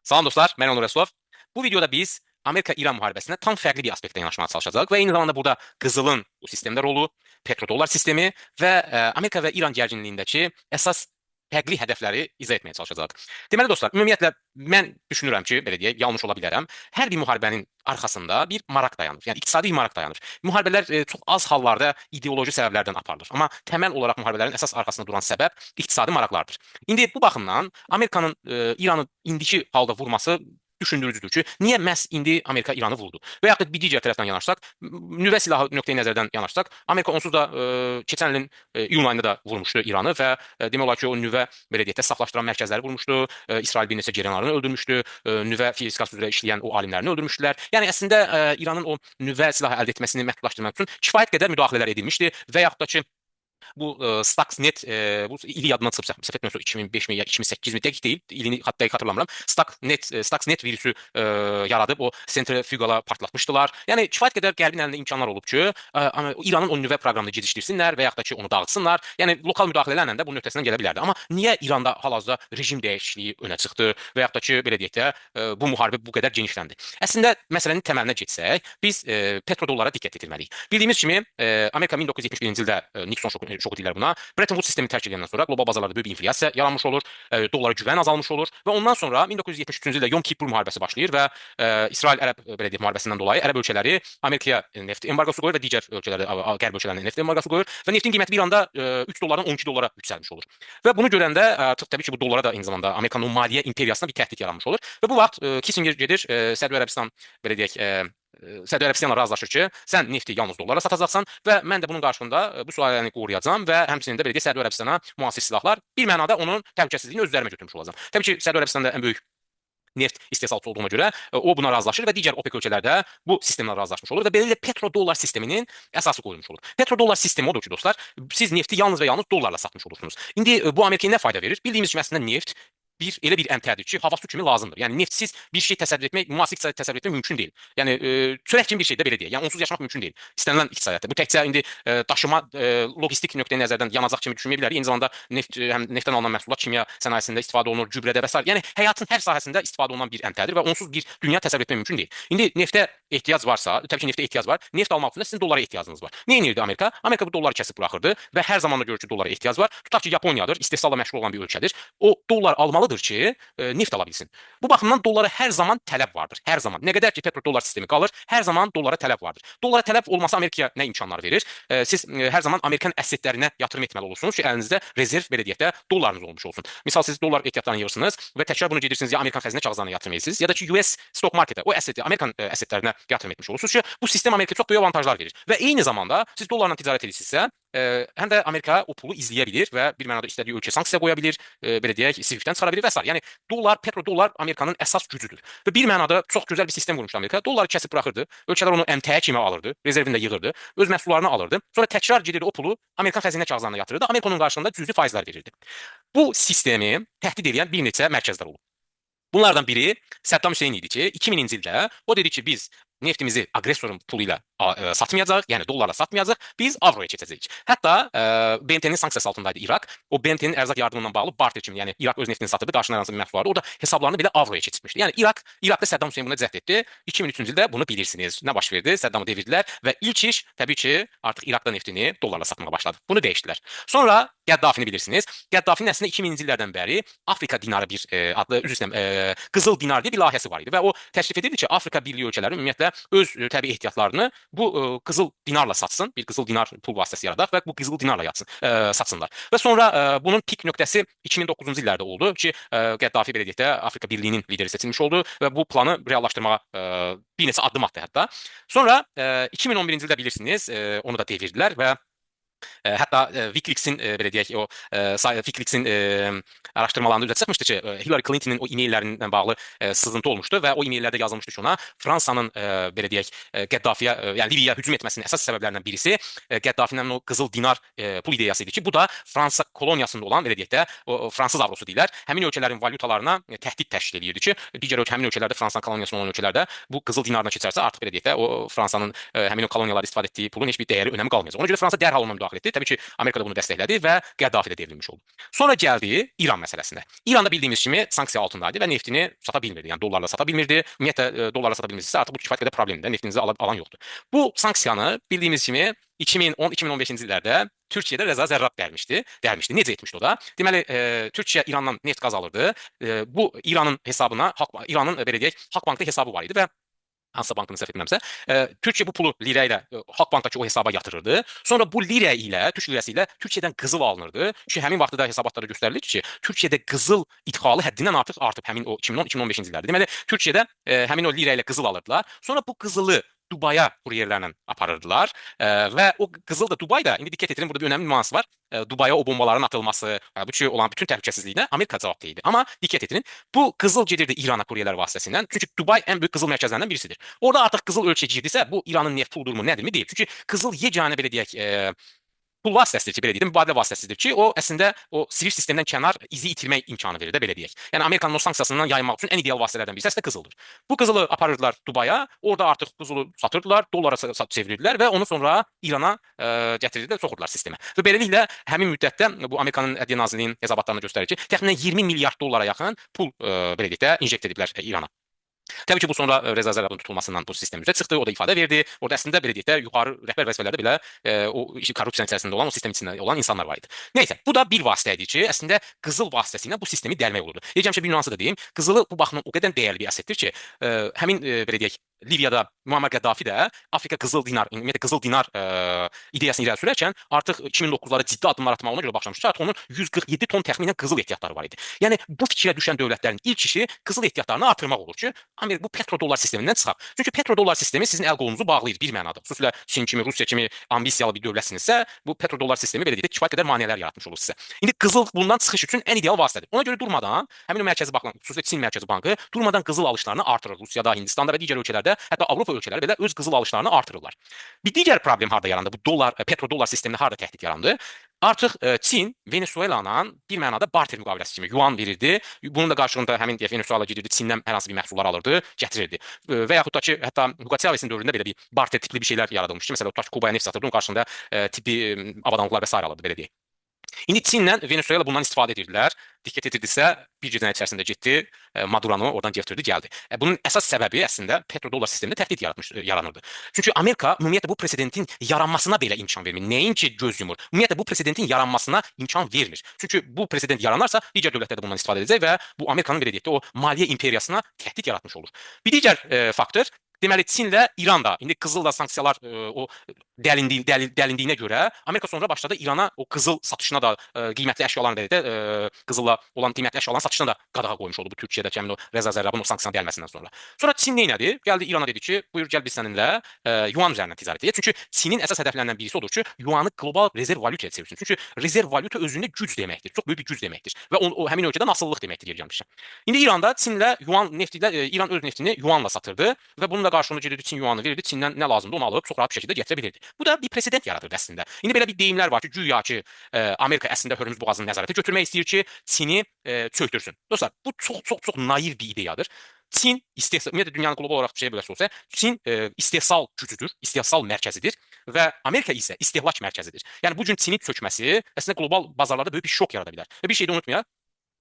Salam dostlar, mən Onur Rəsulov. Bu videoda biz Amerika-İran müharibəsinə tam fərqli bir aspektdən yanaşmağa çalışacağıq və eyni zamanda burada qızılın bu sistemdə rolu, petrodollar sistemi və Amerika və İran gərginliyindəki əsas fərqli hədəfləri izah etməyə çalışacağıq. Deməli dostlar, ümumiyyətlə mən düşünürəm ki, belə deyək, yanlış ola bilərəm. Hər bir müharibənin arxasında bir maraq dayanır. Yəni iqtisadi bir maraq dayanır. Müharibələr çox az hallarda ideoloji səbəblərdən aparılır. Amma təməl olaraq müharibələrin əsas arxasında duran səbəb iqtisadi maraqlardır. İndi bu baxımdan Amerikanın İranı indiki halda vurması düşündürücüdür ki, niyə məhz indi Amerika İranı vurdu? Və yaxud da bir digər tərəfdən yanaşsaq, nüvə silahı nöqteyi nəzərdən yanaşsaq, Amerika onsuz da keçən ilin iyun ayında da vurmuşdu İranı və demək olar ki, o nüvə belə deyək də saflaşdıran mərkəzləri vurmuşdu. İsrail bir neçə generalını öldürmüşdü. Nüvə fizikası üzrə işləyən o alimlərini öldürmüşdülər. Yəni əslində İranın o nüvə silahı əldə etməsini məhdudlaşdırmaq üçün kifayət qədər müdaxilələr edilmişdi və yaxud da ki, bu Stuxnet bu ili yadımdan çıxıb səhv etmirəmsə 2005 mi ya 2008 mi dəqiq deyil. İlini hətta xatırlamıram. Stuxnet virüsü yaradıb o sentrifuqala partlatmışdılar. Yəni kifayət qədər qərbin əlində imkanlar olub ki, İranın o nüvə proqramını gecikdirsinlər və yaxud da ki, onu dağıtsınlar. Yəni lokal müdaxilələrlə də bunun öhdəsindən gələ bilərdi. Amma niyə İranda hal-hazırda rejim dəyişikliyi önə çıxdı və yaxud da ki, belə deyək də bu müharibə bu qədər genişləndi? Əslində məsələnin təməlinə getsək, biz petrodollara diqqət etməliyik. Bildiyimiz kimi Amerika 1971-ci ildə Nixon şoku deyirlər buna. Bretton Woods sistemi tərk edəndən sonra qlobal bazarlarda böyük bir inflyasiya yaranmış olur, dollara güvən azalmış olur və ondan sonra 1973-cü ildə Yom Kippur müharibəsi başlayır və İsrail-Ərəb belə deyək müharibəsindən dolayı Ərəb ölkələri Amerikaya neft embargosu qoyur və digər ölkələrdə qərb ölkələrində neft embargosu qoyur və neftin qiyməti bir anda 3 dollardan 12 dollara yüksəlmiş olur. Və bunu görəndə artıq təbii ki, bu dollara da eyni zamanda Amerikanın maliyyə imperiyasına bir təhdid yaranmış olur və bu vaxt Kissinger gedir Səudiyyə Ərəbistan belə deyək Səudiyyə Ərəbistanla razılaşır ki, sən nefti yalnız dollara satacaqsan və mən də bunun qarşılığında bu sualəni qoruyacağam və həmçinin də belə deyək Səudiyyə Ərəbistana müasir silahlar bir mənada onun təhlükəsizliyini öz üzərimə götürmüş olacağam. Təbii ki, Səudiyyə Ərəbistanda ən böyük neft istehsalçısı olduğuna görə o buna razılaşır və digər OPEC ölkələrdə bu sistemlə razılaşmış olur və beləliklə petrodollar sisteminin əsası qoyulmuş olur. Petrodollar sistemi odur ki, dostlar, siz nefti yalnız və yalnız dollarla satmış olursunuz. İndi bu Amerikaya nə fayda verir? Bildiyimiz kimi əslində neft elə bir əmtədir ki, hava su kimi lazımdır. Yəni neftsiz bir şey təsəvvür etmək, müasir iqtisadi təsəvvür etmək mümkün deyil. Yəni çörək kimi bir şey də belə deyək. Yəni onsuz yaşamaq mümkün deyil. İstənilən iqtisadiyyatda. Bu təkcə indi daşıma logistik nöqteyi nəzərdən yanacaq kimi düşünməyə bilərik. Eyni zamanda həm neftdən alınan məhsullar kimya sənayesində istifadə olunur, gübrədə və s. Yəni həyatın hər sahəsində istifadə olunan bir əmtədir və onsuz bir dünya təsəvvür etmək mümkün deyil. İndi neftə ehtiyac varsa, təbii ki, neftə ehtiyac var. Neft almaq üçün də sizin dollara ehtiyacınız var. Nə edirdi Amerika? Amerika bu dolları kəsib buraxırdı və hər zaman da görür ki, dollara ehtiyac var. Tutaq ki, Yaponiyadır, istehsalla məşğul olan bir ölkədir. O dollar almalıdır ki, neft ala bilsin. Bu baxımdan dollara hər zaman tələb vardır. Hər zaman. Nə qədər ki petrodollar sistemi qalır, hər zaman dollara tələb vardır. Dollara tələb olması Amerikaya nə imkanlar verir? Siz hər zaman Amerikan əssetlərinə yatırım etməli olursunuz ki, əlinizdə rezerv belə deyək də dollarınız olmuş olsun. Misal siz dollar ehtiyatlarını yığırsınız və təkrar bunu gedirsiniz ya Amerikan xəzinə kağızlarına yatırım edirsiniz, ya da ki US stock marketə, o əseti Amerikan əssetlərinə yatırım etmiş olursunuz ki, bu sistem Amerikaya çox böyük avantajlar verir. Və eyni zamanda siz dollarla ticarət edirsinizsə, həm də Amerika o pulu izləyə bilir və bir mənada istədiyi ölkəyə sanksiya qoya bilir, belə deyək, SWIFT-dən çıxara bilir və s. Yəni dollar, petrodollar Amerikanın əsas gücüdür. Və bir mənada çox gözəl bir sistem qurmuşdu Amerika. Dolları kəsib buraxırdı, ölkələr onu əmtəyə kimi alırdı, rezervində yığırdı, öz məhsullarını alırdı. Sonra təkrar gedirdi o pulu Amerikan xəzinə kağızlarına yatırırdı, Amerika onun qarşılığında cüzi faizlər verirdi. Bu sistemi təhdid edən bir neçə mərkəzlər olub. Bunlardan biri Saddam Hüseyn idi ki, 2000-ci ildə o dedi ki, biz neftimizi aqressorun pulu ilə satmayacaq, yəni dollarla satmayacaq, biz avroya keçəcəyik. Hətta BMT-nin sanksiyası altındaydı İraq. O BMT-nin ərzaq yardımından bağlı barter kimi, yəni İraq öz neftini satırdı, qarşına hansı bir məhsul vardı. Orada hesablarını belə avroya keçirmişdi. Yəni İraqda Saddam Hüseyn buna cəhd etdi. 2003-cü ildə bunu bilirsiniz. Nə baş verdi? Saddamı devirdilər və ilk iş təbii ki, artıq İraqda neftini dollarla satmağa başladı. Bunu dəyişdilər. Sonra Qəddafini bilirsiniz. Qəddafinin əslində 2000-ci illərdən bəri Afrika dinarı bir adlı qızıl dinar deyə bir layihəsi var idi və o təklif edirdi ki, Afrika Birliyi ölkələri ümumiyyətlə öz təbii ehtiyatlarını bu qızıl dinarla satsın, bir qızıl dinar pul vasitəsi yaradaq və bu qızıl dinarla satsınlar. Və sonra bunun pik nöqtəsi 2009-cu illərdə oldu ki, Qəddafi belə deyək də Afrika Birliyinin lideri seçilmiş oldu və bu planı reallaşdırmağa bir neçə addım atdı hətta. Sonra 2011-ci ildə bilirsiniz, onu da devirdilər və hətta Wikileaks'in belə deyək o Wikileaks'in araşdırmalarında üzə çıxmışdı ki, Hillary Clinton'ın o e-maillərindən bağlı sızıntı olmuşdu və o e-maillərdə yazılmışdı ki, ona Fransanın belə deyək Qəddafiyə, yəni Liviyaya hücum etməsinin əsas səbəblərindən birisi Qəddafinin o qızıl dinar pul ideyası idi ki, bu da Fransa koloniyasında olan belə deyək də o fransız avrosu deyirlər, həmin ölkələrin valyutalarına təhdid təşkil edirdi ki, digər həmin ölkələrdə Fransa koloniyasında olan ölkələrdə bu qızıl dinarına keçərsə artıq belə deyək də o Fransanın həmin o koloniyaları istifadə etdiyi pulun heç bir dəyəri, önəmi qalmayacaq. Ona görə Fransa dərhal ona müdaxilə daxil etdi. Təbii ki, Amerika da bunu dəstəklədi və Qəddafi də devrilmiş oldu. Sonra gəldi İran məsələsinə. İran da bildiyimiz kimi sanksiya altındaydı və neftini sata bilmirdi. Yəni dollarla sata bilmirdi. Ümumiyyətlə dollarla sata bilmirsə artıq bu kifayət qədər problemdir. Neftinizi alan yoxdur. Bu sanksiyanı bildiyimiz kimi 2010-2015-ci illərdə Türkiyədə Rəza Zərrab dərmişdi. Necə etmişdi o da? Deməli, Türkiyə İrandan neft qaz alırdı. Bu İranın hesabına, İranın belə deyək, Xalq Bankda hesabı var idi və hansısa bankını səhv etmirəmsə, Türkiyə bu pulu lirə ilə Xalq Bankdakı o hesaba yatırırdı. Sonra bu lirə ilə, Türk lirəsi ilə Türkiyədən qızıl alınırdı. Ki həmin vaxtda hesabatlarda göstərilir ki, Türkiyədə qızıl idxalı həddindən artıq artıb həmin o 2010-2015-ci illərdə. Deməli, Türkiyədə həmin o lirə ilə qızıl alırdılar. Sonra bu qızılı Dubaya kuryerlərlə aparırdılar və o qızıl da Dubayda, indi diqqət etirin, burada bir önəmli nüans var. Dubaya o bombaların atılması, bu ki olan bütün təhlükəsizliyinə Amerika cavab deyildi. Amma diqqət etirin, bu qızıl gedirdi İrana kuryerlər vasitəsilə. Çünki Dubay ən böyük qızıl mərkəzlərindən birisidir. Orada artıq qızıl ölçə girdisə, bu İranın neft puludurmu, nədirmi deyil. Çünki qızıl yeganə belə deyək, pul vasitəsidir ki, belə deyim, mübadilə vasitəsidir ki, o əslində o sivil sistemdən kənar izi itirmək imkanı verir də, belə deyək. Yəni Amerikanın o sanksiyasından yaymaq üçün ən ideal vasitələrdən birisi əslində qızıldır. Bu qızılı aparırdılar Dubaya, orada artıq qızılı satırdılar, dollara çevirirdilər və onu sonra İrana gətirirdilər, soxurdular sistemə. Və beləliklə həmin müddətdə bu Amerikanın Ədliyyə Nazirliyinin hesabatlarına göstərir ki, təxminən 20 milyard dollara yaxın pul belə deyək də injekt ediblər İrana. Təbii ki, bu sonra Rəza Zərrabın tutulmasından bu sistem üzrə çıxdı, o da ifadə verdi. Orada əslində belə deyək də yuxarı rəhbər vəzifələrdə belə o korrupsiya içərisində olan, o sistem içində olan insanlar var idi. Nəysə, bu da bir vasitə idi ki, əslində qızıl vasitəsi ilə bu sistemi dəlmək olurdu. Deyəcəm ki, bir nüansı da deyim. Qızılı bu baxımdan o qədər dəyərli bir əsətdir ki, həmin belə deyək Liviyada Muammar Qəddafi də Afrika qızıl dinar, ümumiyyətlə qızıl dinar ideyasını irəli sürərkən artıq 2009-larda ciddi addımlar atmağa ona görə başlamışdı. Artıq onun 147 ton təxminən qızıl ehtiyatları var idi. Yəni bu fikrə düşən dövlətlərin ilk işi qızıl ehtiyatlarını artırmaq olur ki, Amerika bu petrodollar sistemindən çıxaq. Çünki petrodollar sistemi sizin əl qolunuzu bağlayır bir mənada. Xüsusilə Çin kimi, Rusiya kimi ambisiyalı bir dövlətsinizsə, bu petrodollar sistemi belə deyək, kifayət qədər maneələr yaratmış olur sizə. İndi qızıl bundan çıxış üçün ən ideal vasitədir. Ona görə durmadan həmin o mərkəzi banklar, xüsusilə Çin Mərkəzi Bankı durmadan qızıl alışlarını artırır. Rusiyada, Hindistanda və digər ölkələrdə, hətta Avropa ölkələri belə öz qızıl alışlarını artırırlar. Bir digər problem harda yarandı? Bu dollar, petrodollar sistemində harda təhdid yarandı? Artıq Çin Venezuela-la bir mənada barter müqaviləsi kimi yuan verirdi. Bunun da qarşılığında həmin Venezuela gedirdi, Çindən hər hansı bir məhsullar alırdı, gətirirdi. Və yaxud da ki, hətta Hugo Chávezin dövründə belə bir barter tipli bir şeylər yaradılmışdı. Məsələn, tutaq ki, Kubaya neft satırdı, onun qarşılığında tibbi avadanlıqlar və s. alırdı, belə deyək. İndi Çinlə Venezuela bundan istifadə edirdilər. Diqqət edirdisə, bir gecənin içərisində getdi, Maduranı oradan gətirdi, gəldi. Bunun əsas səbəbi əslində petrodollar sistemində təhdid yaranırdı. Çünki Amerika ümumiyyətlə bu presidentin yaranmasına belə imkan vermir. Nəinki göz yumur. Ümumiyyətlə bu presidentin yaranmasına imkan vermir. Çünki bu president yaranarsa, digər dövlətlər də bundan istifadə edəcək və bu Amerikanın belə deyək də o maliyyə imperiyasına təhdid yaratmış olur. Bir digər faktor, deməli Çinlə İran da indi qızılla sanksiyalar o dəlindiyinə görə Amerika sonra başladı İrana o qızıl satışına da qiymətli əşyaların da qızılla olan qiymətli əşyaların satışına da qadağa qoymuş oldu bu Türkiyədəki həmin o Rəza Zərrabın o sanksiyanın dəlməsindən sonra. Sonra Çin nə etdi? Gəldi İrana dedi ki, buyur gəl biz səninlə yuan üzərindən ticarət edək. Çünki Çinin əsas hədəflərindən birisi odur ki, yuanı qlobal rezerv valyutaya çevirsin. Çünki rezerv valyuta özündə güc deməkdir. Çox böyük bir güc deməkdir və o həmin ölkədə asıllıq deməkdir yer gəlmişəm. İndi İranda Çinlə yuan neftilə İran öz neftini yuanla satırdı və bununla qarşılığında gedirdi Çin yuanı verirdi, Çindən nə lazımdır onu alıb çox rahat bir şəkildə gətirə bilirdi. Bu da bir presedent yaradırdı əslində. İndi belə bir deyimlər var ki, güya ki Amerika əslində Hörmüz boğazını nəzarətə götürmək istəyir ki, Çini çökdürsün. Dostlar, bu çox naiv bir ideyadır. Çin istehsal, ümumiyyətlə dünyanın qlobal olaraq bir şeyə böləsi olsa, Çin istehsal gücüdür, istehsal mərkəzidir və Amerika isə istehlak mərkəzidir. Yəni bu gün Çinin çökməsi əslində qlobal bazarlarda böyük bir şok yarada bilər. Və bir şey də unutmayaq,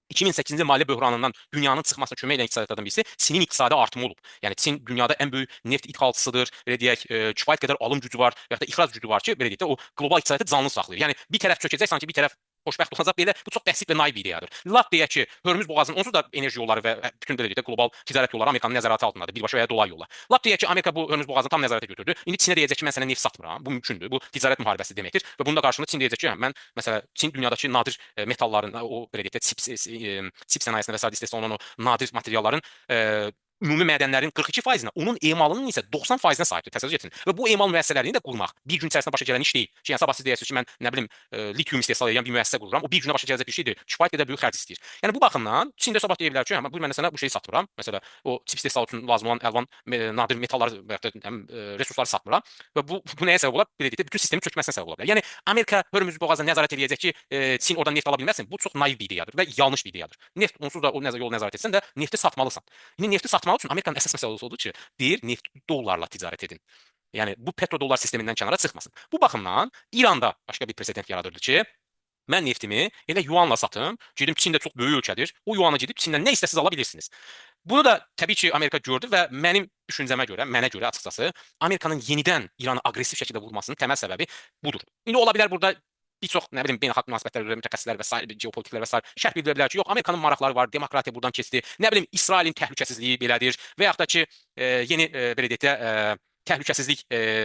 2008-ci maliyyə böhranından dünyanın çıxmasına kömək edən iqtisadiyyatlardan birisi Çinin iqtisadi artımı olub. Yəni Çin dünyada ən böyük neft idxalçısıdır. Belə deyək, kifayət qədər alım gücü var və ya da ixrac gücü var ki, belə deyək də o qlobal iqtisadiyyatı canlı saxlayır. Yəni bir tərəf çökəcək, sanki bir tərəf xoşbəxt olacaq belə. Bu çox bəsit və naiv bir ideyadır. Lap deyək ki, Hörmüz boğazının onsuz da enerji yolları və bütün belə deyək də qlobal ticarət yolları Amerikanın nəzarəti altındadır. Birbaşa və ya dolayı yolla. Lap deyək ki, Amerika bu Hörmüz boğazını tam nəzarətə götürdü. İndi Çinə deyəcək ki, mən sənə neft satmıram. Bu mümkündür. Bu ticarət müharibəsi deməkdir və bunun da qarşılığında Çin deyəcək ki, mən məsələn Çin dünyadakı nadir metalların, o belə deyək də çip sənayesində və sadə istehsal olunan o nadir materialların ümumi mədənlərin 42%-nə, onun emalının isə 90%-nə sahibdir. Təsəvvür edin. Və bu emal müəssisələrini də qurmaq bir gün içərisində başa gələn iş deyil. Ki, yəni sabah siz deyərsiniz ki, mən nə bilim litium istehsal edən bir müəssisə qururam. O bir günə başa gələcək bir şeydir. Kifayət qədər böyük xərc istəyir. Yəni bu baxımdan Çində sabah deyə bilər ki, bu mən sənə bu şeyi satmıram. Məsələn, o çip istehsal üçün lazım olan əlvan nadir metalları və ya da resursları satmıram. Və bu nəyə səbəb ola bilər? Belə deyək, bütün sistemin çökməsinə səbəb ola bilər. Yəni Amerika Hörmüz boğazına nəzarət edəcək ki, Çin oradan neft ala bilməsin. Bu çox naiv bir ideyadır və yanlış bir ideyadır. Neft onsuz da o yol nəzarət etsən də nefti satmalısan. İndi nefti satmaq üçün Amerikanın əsas məsələsi odur ki, deyir neft dollarla ticarət edin. Yəni bu petrodollar sistemindən kənara çıxmasın. Bu baxımdan İranda başqa bir presedent yaradırdı ki, mən neftimi elə yuanla satım. Gedim Çin də çox böyük ölkədir. O yuanı gedib Çindən nə istəsiz ala bilirsiniz. Bunu da təbii ki Amerika gördü və mənim düşüncəmə görə, mənə görə açıqcası Amerikanın yenidən İranı aqressiv şəkildə vurmasının təməl səbəbi budur. İndi ola bilər burada bir çox nə bilim beynəlxalq münasibətlər üzrə mütəxəssislər və sair geopolitiklər və sair şərh bildirə bilər ki, yox Amerikanın maraqları var, demokratiya buradan keçdi. Nə bilim İsrailin təhlükəsizliyi belədir və yaxud da ki yeni belə deyək də təhlükəsizlik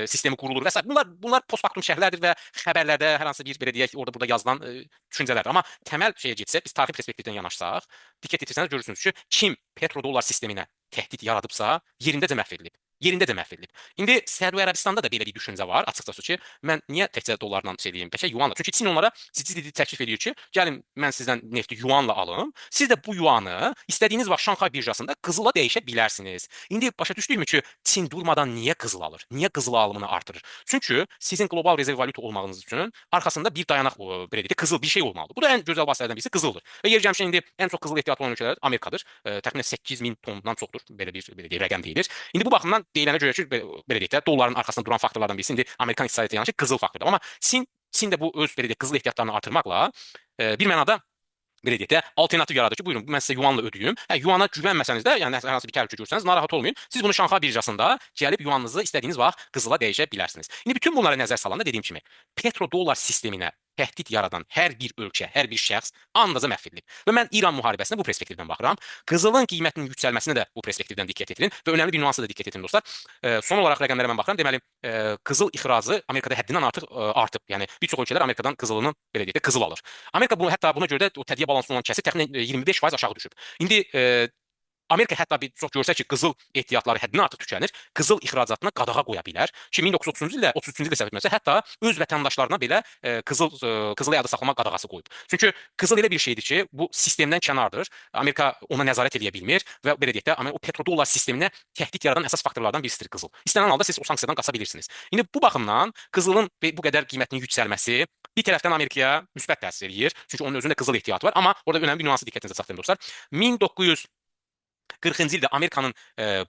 sistemi qurulur və s. Bunlar postfaktum şərhlərdir və xəbərlərdə hər hansı bir belə deyək orada burada yazılan düşüncələrdir. Amma təməl şeyə getsək, biz tarixi perspektivdən yanaşsaq, diqqət etirsəniz görürsünüz ki, kim petrodollar sisteminə təhdid yaradıbsa, yerindəcə məhv edilib. Yerindəcə məhv edilib. İndi Səudiyyə Ərəbistanda da belə bir düşüncə var, açıqcası ki, mən niyə təkcə dollarla şey deyim, bəlkə yuanla. Çünki Çin onlara ciddi təklif edir ki, gəlin mən sizdən nefti yuanla alım. Siz də bu yuanı istədiyiniz vaxt Şanxay birjasında qızıla dəyişə bilərsiniz. İndi başa düşdükmü ki, Çin durmadan niyə qızıl alır? Niyə qızıl alımını artırır? Çünki sizin qlobal rezerv valyuta olmağınız üçün arxasında bir dayanaq belə deyək, qızıl bir şey olmalıdır. Bu da ən gözəl vasitələrdən birisi qızıldır. Və yer gəlmişkən indi ən çox qızıl ehtiyatı olan ölkələr Amerikadır. Təxminən 8.000 tondan çoxdur belə bir belə deyək rəqəm deyilir. İndi bu baxımdan deyilənə görə ki, belə deyək də dolların arxasında duran faktorlardan birisi indi Amerikan iqtisadiyyatı yanaşı qızıl faktordur. Amma Çin də bu öz belə deyək qızıl ehtiyatlarını artırmaqla bir mənada belə deyək də alternativ yaradır ki, buyurun mən sizə yuanla ödəyim. Yuana güvənməsəniz də, yəni hər hansı bir təhlükə görsəniz narahat olmayın. Siz bunu Şanxay birjasında gəlib yuanınızı istədiyiniz vaxt qızıla dəyişə bilərsiniz. İndi bütün bunlara nəzər salanda dediyim kimi petrodollar sisteminə təhdid yaradan hər bir ölkə, hər bir şəxs andaca məhv edilib. Və mən İran müharibəsinə bu perspektivdən baxıram. Qızılın qiymətinin yüksəlməsinə də bu perspektivdən diqqət edin və önəmli bir nüansa da diqqət edin dostlar. Son olaraq rəqəmlərə mən baxıram. Deməli, qızıl ixracı Amerikada həddindən artıq artıb. Yəni bir çox ölkələr Amerikadan qızılını belə deyək də qızıl alır. Amerika bunu hətta buna görə də o tədqiq balansında olan kəsi təxminən 25% aşağı düşüb. İndi Amerika hətta bir çox görsə ki, qızıl ehtiyatları həddindən artıq tükənir, qızıl ixracatına qadağa qoya bilər. Ki 1930-cu ildə, 33-cü ildə səhv etmirəmsə, hətta öz vətəndaşlarına belə qızılı yada saxlama qadağası qoyub. Çünki qızıl elə bir şeydir ki, bu sistemdən kənardır. Amerika ona nəzarət edə bilmir və belə deyək də, o petrodollar sisteminə təhdid yaradan əsas faktorlardan birisidir qızıl. İstənilən halda siz o sanksiyadan qaça bilirsiniz. İndi bu baxımdan qızılın bu qədər qiymətinin yüksəlməsi bir tərəfdən Amerikaya müsbət təsir eləyir. Çünki onun özündə qızıl ehtiyatı var. Amma orada önəmli bir nüansı diqqətinizə çatdırım dostlar. 1940-cı ildə Amerikanın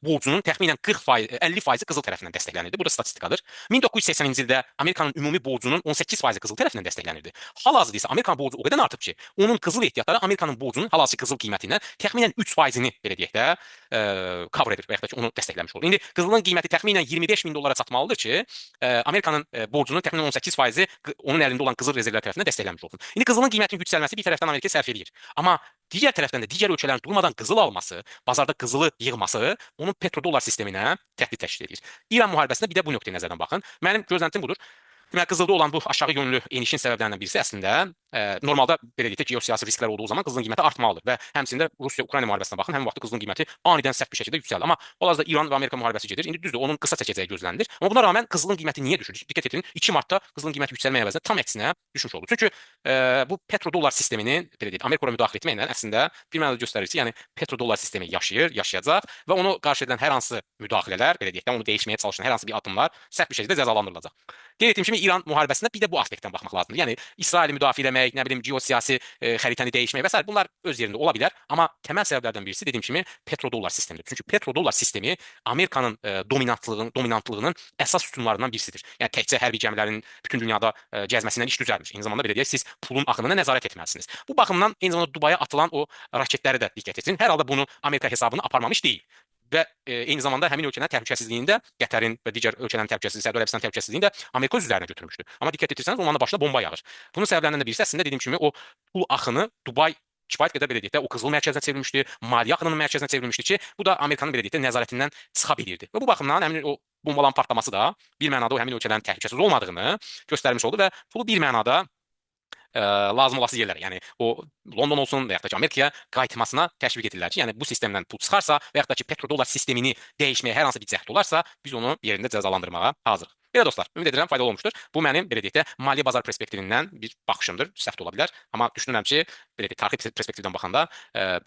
borcunun təxminən 50% qızıl tərəfindən dəstəklənirdi. Bu da statistikadır. 1980-ci ildə Amerikanın ümumi borcunun 18% qızıl tərəfindən dəstəklənirdi. Hal-hazırda isə Amerikanın borcu o qədər artıb ki, onun qızıl ehtiyatları Amerikanın borcunun hal-hazırda qızıl qiymətindən təxminən 3%-ni belə deyək də cover edir və yaxud da ki, onu dəstəkləmiş olur. İndi qızılın qiyməti təxminən 25 min dollara çatmalıdır ki, Amerikanın borcunun təxminən 18%-i onun əlində olan qızıl rezervlər tərəfindən dəstəklənmiş olsun. İndi qızılın qiymətinin yüksəlməsi bir tərəfdən Amerikaya sərf eləyir. Amma digər tərəfdən də digər ölkələrin durmadan qızıl alması, bazarda qızılı yığması onun petrodollar sisteminə təhdid təşkil edir. İran müharibəsində bir də bu nöqteyi nəzərdən baxın. Mənim gözləntim budur. Deməli, qızılda olan bu aşağı yönlü enişin səbəblərindən birisi əslində normalda belə deyək ki, geosiyasi risklər olduğu zaman qızılın qiyməti artmalıdır və həmçinin də Rusiya-Ukrayna müharibəsinə baxın, həmin vaxtda qızılın qiyməti anidən sərt bir şəkildə yüksəldi. Amma hal-hazırda İran və Amerika müharibəsi gedir. İndi düzdür, onun qısa çəkəcəyi gözlənilir. Amma buna rəğmen qızılın qiyməti niyə düşür? Diqqət edin, 2 martda qızılın qiyməti yüksəlməyə əvəzinə tam əksinə düşmüş oldu. Çünki bu petrodollar sisteminin belə deyək, Amerika ora müdaxilə etməklə əslində bir mənada göstərir ki, yəni petrodollar sistemi yaşayır, yaşayacaq və onu qarşı edilən hər hansı müdaxilələr, belə deyək də, onu dəyişməyə çalışan hər hansı bir addımlar sərt bir şəkildə cəzalandırılacaq. Qeyd etdiyim kimi İran müharibəsində bir də bu aspektdən baxmaq lazımdır. Yəni İsraili müdafiə etmək, nə bilim geosiyasi xəritəni dəyişmək və s. bunlar öz yerində ola bilər, amma təməl səbəblərdən birisi dediyim kimi petrodollar sistemidir. Çünki petrodollar sistemi Amerikanın dominantlığının əsas sütunlarından birisidir. Yəni təkcə hərbi gəmilərin bütün dünyada gəzməsindən iş düzəlmir. Eyni zamanda belə deyək, siz pulun axınına nəzarət etməlisiniz. Bu baxımdan eyni zamanda Dubaya atılan o raketləri də diqqət edin. Hər halda bunu Amerika hesabına aparmamış deyil. Və eyni zamanda həmin ölkənin təhlükəsizliyini də Qətərin və digər ölkələrin təhlükəsizliyini, Səudiyyə Ərəbistan təhlükəsizliyini də Amerika öz üzərinə götürmüşdü. Amma diqqət etirsəniz, onların da başına bomba yağır. Bunun səbəblərindən də birisi əslində dediyim kimi o pul axını Dubay kifayət qədər belə deyək də o qızıl mərkəzinə çevrilmişdi, maliyyə axınının mərkəzinə çevrilmişdi ki, bu da Amerikanın belə deyək də nəzarətindən çıxa bilirdi. Və bu baxımdan həmin o bombaların partlaması da bir mənada o həmin ölkələrin təhlükəsiz olmadığını göstərmiş oldu və pulu bir mənada lazım olası yerlərə, yəni o London olsun və yaxud da ki, Amerikaya qayıtmasına təşviq edirlər ki, yəni bu sistemdən pul çıxarsa və yaxud da ki, petrodollar sistemini dəyişməyə hər hansı bir cəhd olarsa, biz onu yerində cəzalandırmağa hazırıq. Belə dostlar, ümid edirəm faydalı olmuşdur. Bu mənim belə deyək də maliyyə bazar perspektivindən bir baxışımdır. Səhv ola bilər, amma düşünürəm ki, belə deyək tarixi perspektivdən baxanda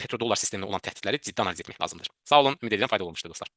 petrodollar sisteminə olan təhdidləri ciddi analiz etmək lazımdır. Sağ olun, ümid edirəm faydalı olmuşdur dostlar.